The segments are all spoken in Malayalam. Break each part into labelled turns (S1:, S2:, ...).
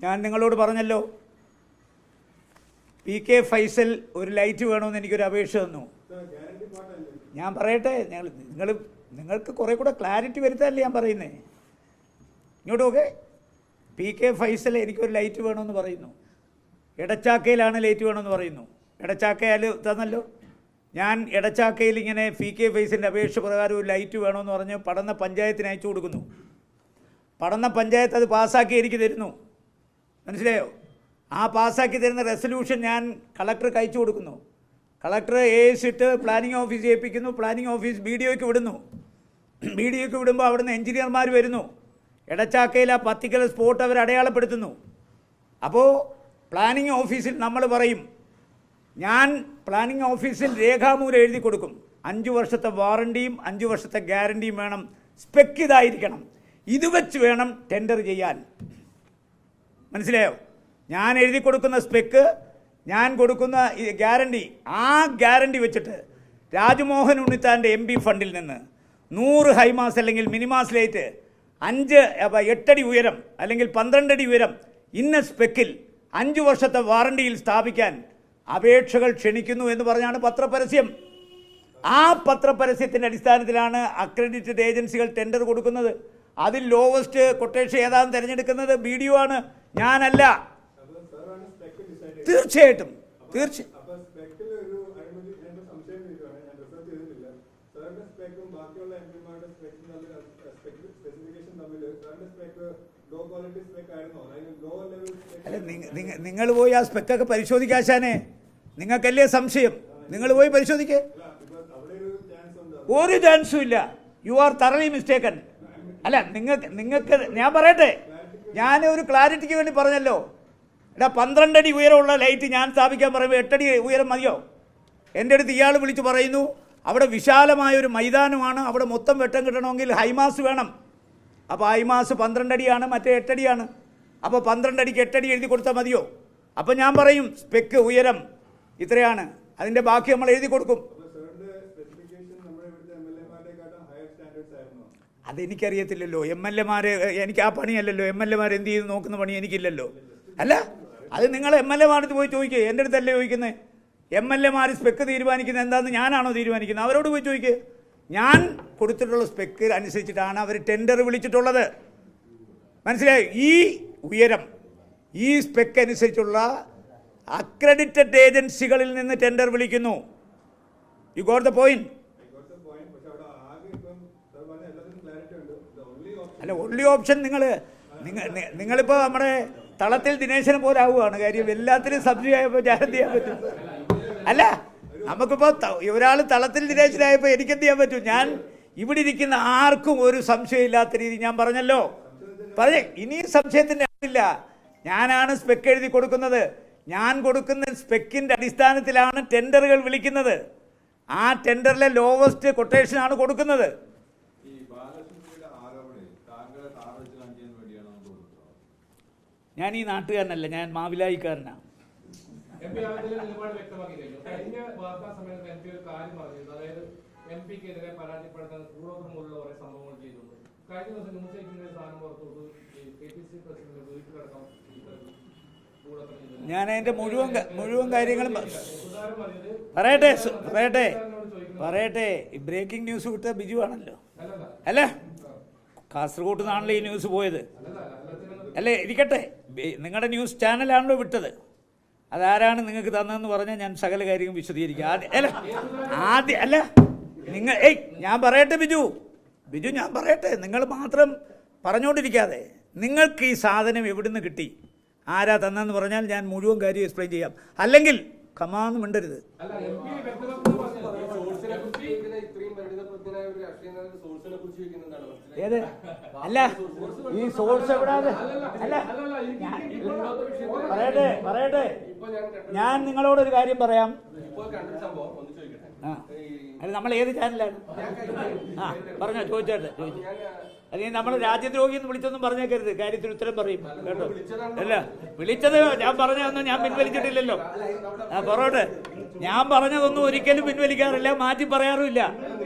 S1: ഞാൻ നിങ്ങളോട് പറഞ്ഞല്ലോ, PK ഫൈസൽ ഒരു ലൈറ്റ് വേണമെന്ന് എനിക്കൊരു അപേക്ഷ തന്നു. ഞാൻ പറയട്ടെ, നിങ്ങൾക്ക് കുറേ കൂടെ ക്ലാരിറ്റി വരുത്താനല്ലേ ഞാൻ പറയുന്നേ. ഇങ്ങോട്ടൊക്കെ PK ഫൈസൽ എനിക്കൊരു ലൈറ്റ് വേണമെന്ന് പറയുന്നു. എടച്ചാക്കയിലാണ് ലൈറ്റ് വേണമെന്ന് പറയുന്നു. എടച്ചാക്കയിൽ തന്നല്ലോ. ഞാൻ എടച്ചാക്കയിൽ ഇങ്ങനെ PK ഫൈസലിൻ്റെ അപേക്ഷ പ്രകാരം ഒരു ലൈറ്റ് വേണമെന്ന് പറഞ്ഞ് പടന്ന പഞ്ചായത്തിന് അയച്ചു കൊടുക്കുന്നു. പടന്ന പഞ്ചായത്ത് അത് പാസ്സാക്കി എനിക്ക് തരുന്നു. മനസ്സിലായോ? ആ പാസ്സാക്കി തരുന്ന റെസൊല്യൂഷൻ ഞാൻ കളക്ടർക്ക് അയച്ചു കൊടുക്കുന്നു. കളക്ടർ AS ഇട്ട് പ്ലാനിംഗ് ഓഫീസ് ഏൽപ്പിക്കുന്നു. പ്ലാനിംഗ് ഓഫീസ് BDOയ്ക്ക് വിടുന്നു. BDOയ്ക്ക് വിടുമ്പോൾ അവിടുന്ന് എഞ്ചിനീയർമാർ വരുന്നു. എടച്ചാക്കയിൽ ആ പർട്ടിക്കുലർ സ്പോട്ട് അവർ അടയാളപ്പെടുത്തുന്നു. അപ്പോൾ പ്ലാനിംഗ് ഓഫീസിൽ നമ്മൾ പറയും, ഞാൻ പ്ലാനിംഗ് ഓഫീസിൽ രേഖാമൂലം എഴുതി കൊടുക്കും, 5 വർഷത്തെ വാറണ്ടിയും 5 വർഷത്തെ ഗ്യാരണ്ടിയും വേണം, സ്പെക്ക് ഇതായിരിക്കണം, ഇത് വെച്ച് വേണം ടെൻഡർ ചെയ്യാൻ. മനസ്സിലായോ? ഞാൻ എഴുതി കൊടുക്കുന്ന സ്പെക്ക്, ഞാൻ കൊടുക്കുന്ന ഗ്യാരണ്ടി, ആ ഗ്യാരണ്ടി വെച്ചിട്ട് രാജ്മോഹൻ ഉണ്ണിത്താൻ്റെ MP ഫണ്ടിൽ നിന്ന് 100 ഹൈമാസ് അല്ലെങ്കിൽ മിനിമാസ് ലൈറ്റ് 8 അടി ഉയരം അല്ലെങ്കിൽ 12 അടി ഉയരം ഇന്ന സ്പെക്കിൽ 5 വർഷത്തെ വാറണ്ടിയിൽ സ്ഥാപിക്കാൻ അപേക്ഷകൾ ക്ഷണിക്കുന്നു എന്ന് പറഞ്ഞാണ് പത്രപരസ്യം. ആ പത്രപരസ്യത്തിൻ്റെ അടിസ്ഥാനത്തിലാണ് അക്രഡിറ്റഡ് ഏജൻസികൾ ടെൻഡർ കൊടുക്കുന്നത്. അതിൽ ലോവസ്റ്റ് കൊട്ടേഷൻ ഏതാണെന്ന് തിരഞ്ഞെടുക്കുന്നത് BDO ആണ്, ഞാനല്ല. തീർച്ചയായിട്ടും അല്ല, നിങ്ങൾ പോയി ആ സ്പെക്കൊക്കെ പരിശോധിക്കാശാനെ. നിങ്ങൾക്കല്ലേ സംശയം? നിങ്ങൾ പോയി പരിശോധിക്കേ. ഒരു ചാൻസും ഇല്ല. You are തറലി mistaken. അല്ല, നിങ്ങൾക്ക് ഞാൻ പറയട്ടെ, ഞാൻ ഒരു ക്ലാരിറ്റിക്ക് വേണ്ടി പറഞ്ഞല്ലോ. 12 അടി ഉയരമുള്ള ലൈറ്റ് ഞാൻ സ്ഥാപിക്കാൻ പറയുമ്പോൾ 8 അടി ഉയരം മതിയോ? എൻ്റെ അടുത്ത് ഇയാൾ വിളിച്ച് പറയുന്നു, അവിടെ വിശാലമായൊരു മൈതാനമാണ്, അവിടെ മൊത്തം വെട്ടം കിട്ടണമെങ്കിൽ ഹൈമാസ് വേണം. അപ്പോൾ ഹൈമാസ് 12 അടിയാണ്, മറ്റേ 8 അടിയാണ്. അപ്പോൾ 12 അടിക്ക് 8 അടി എഴുതി കൊടുത്താൽ മതിയോ? അപ്പോൾ ഞാൻ പറയും സ്പെക്ക് ഉയരം ഇത്രയാണ്, അതിൻ്റെ ബാക്കി നമ്മൾ എഴുതി കൊടുക്കും. അതെനിക്കറിയത്തില്ലല്ലോ. MLA മാർ, എനിക്ക് ആ പണിയല്ലല്ലോ. MLA മാർ എന്ത് ചെയ്ത് നോക്കുന്ന പണി എനിക്കില്ലല്ലോ. അല്ല, അത് നിങ്ങൾ MLA-മാർക്ക് പോയി ചോദിക്കുക. എൻ്റെ അടുത്തല്ലേ ചോദിക്കുന്നത്? MLA-മാർ സ്പെക്ക് തീരുമാനിക്കുന്നത് എന്താണെന്ന് ഞാനാണോ തീരുമാനിക്കുന്നത്? അവരോട് പോയി ചോദിക്കുക. ഞാൻ കൊടുത്തിട്ടുള്ള സ്പെക്ക് അനുസരിച്ചിട്ടാണ് അവർ ടെൻഡർ വിളിച്ചിട്ടുള്ളത്. മനസ്സിലായോ? ഈ ഉയരം, ഈ സ്പെക്ക് അനുസരിച്ചുള്ള അക്രഡിറ്റഡ് ഏജൻസികളിൽ നിന്ന് ടെൻഡർ വിളിക്കുന്നു. You got the point? അല്ല, ഓൺലി ഓപ്ഷൻ നിങ്ങളിപ്പോൾ നമ്മുടെ തളത്തിൽ ദിനേശനെ പോലെ ആവുകയാണ്. കാര്യം എല്ലാത്തിനും സബ്സിഡിയായപ്പോൾ ഞാൻ എന്ത് ചെയ്യാൻ പറ്റും? അല്ല, നമുക്കിപ്പോൾ ഒരാൾ തളത്തിൽ ദിനേശനായപ്പോൾ എനിക്കെന്ത് ചെയ്യാൻ പറ്റും? ഞാൻ ഇവിടെ ഇരിക്കുന്ന ആർക്കും ഒരു സംശയമില്ലാത്ത രീതി ഞാൻ പറഞ്ഞല്ലോ. ഇനിയും സംശയത്തിൻ്റെ ആളില്ല. ഞാനാണ് സ്പെക്ക് എഴുതി കൊടുക്കുന്നത്. ഞാൻ കൊടുക്കുന്ന സ്പെക്കിൻ്റെ അടിസ്ഥാനത്തിലാണ് ടെൻഡറുകൾ വിളിക്കുന്നത്. ആ ടെൻഡറിലെ ലോവസ്റ്റ് കൊട്ടേഷനാണ് കൊടുക്കുന്നത്. ഞാൻ ഈ നാട്ടുകാരനല്ല, ഞാൻ മാവിലായിക്കാരനാണ്. ഞാൻ അതിൻ്റെ മുഴുവൻ കാര്യങ്ങളും പറയട്ടെ. ബ്രേക്കിംഗ് ന്യൂസ് വിട്ട ബിജു ആണല്ലോ, അല്ലേ? കാസർഗോഡ് നിന്നാണല്ലോ ഈ ന്യൂസ് പോയത്, അല്ലേ? ഇരിക്കട്ടെ, നിങ്ങളുടെ ന്യൂസ് ചാനലാണല്ലോ വിട്ടത്. അതാരാണ് നിങ്ങൾക്ക് തന്നതെന്ന് പറഞ്ഞാൽ ഞാൻ സകല കാര്യവും വിശദീകരിക്കാം. ഞാൻ പറയട്ടെ ബിജു, ഞാൻ പറയട്ടെ. നിങ്ങൾ മാത്രം പറഞ്ഞുകൊണ്ടിരിക്കാതെ, നിങ്ങൾക്ക് ഈ സാധനം എവിടുന്ന് കിട്ടി, ആരാ തന്നെന്ന് പറഞ്ഞാൽ ഞാൻ മുഴുവൻ കാര്യം എക്സ്പ്ലെയിൻ ചെയ്യാം. അല്ലെങ്കിൽ കമാന്ന് മിണ്ടരുത്. ഏത്? അല്ല, ഈ സോഴ്സ് എവിടാതെ? അല്ല, പറയട്ടെ. ഞാൻ നിങ്ങളോടൊരു കാര്യം പറയാം. അല്ല, നമ്മൾ ഏത് ചാനലാണ്? പറഞ്ഞോ, ചോദിച്ചോട്ടെ. അത് നമ്മൾ രാജ്യദ്രോഹി എന്ന് വിളിച്ചൊന്നും പറഞ്ഞേക്കരുത്. കാര്യത്തിന് ഉത്തരം പറയും കേട്ടോ. അല്ല, വിളിച്ചത് ഞാൻ പറഞ്ഞതൊന്നും ഞാൻ പിൻവലിച്ചിട്ടില്ലല്ലോ. പറയട്ടെ, ഞാൻ പറഞ്ഞതൊന്നും ഒരിക്കലും പിൻവലിക്കാറില്ല, മാറ്റി പറയാറുമില്ല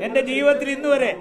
S1: എൻ്റെ ജീവിതത്തിൽ ഇന്ന് വരെ.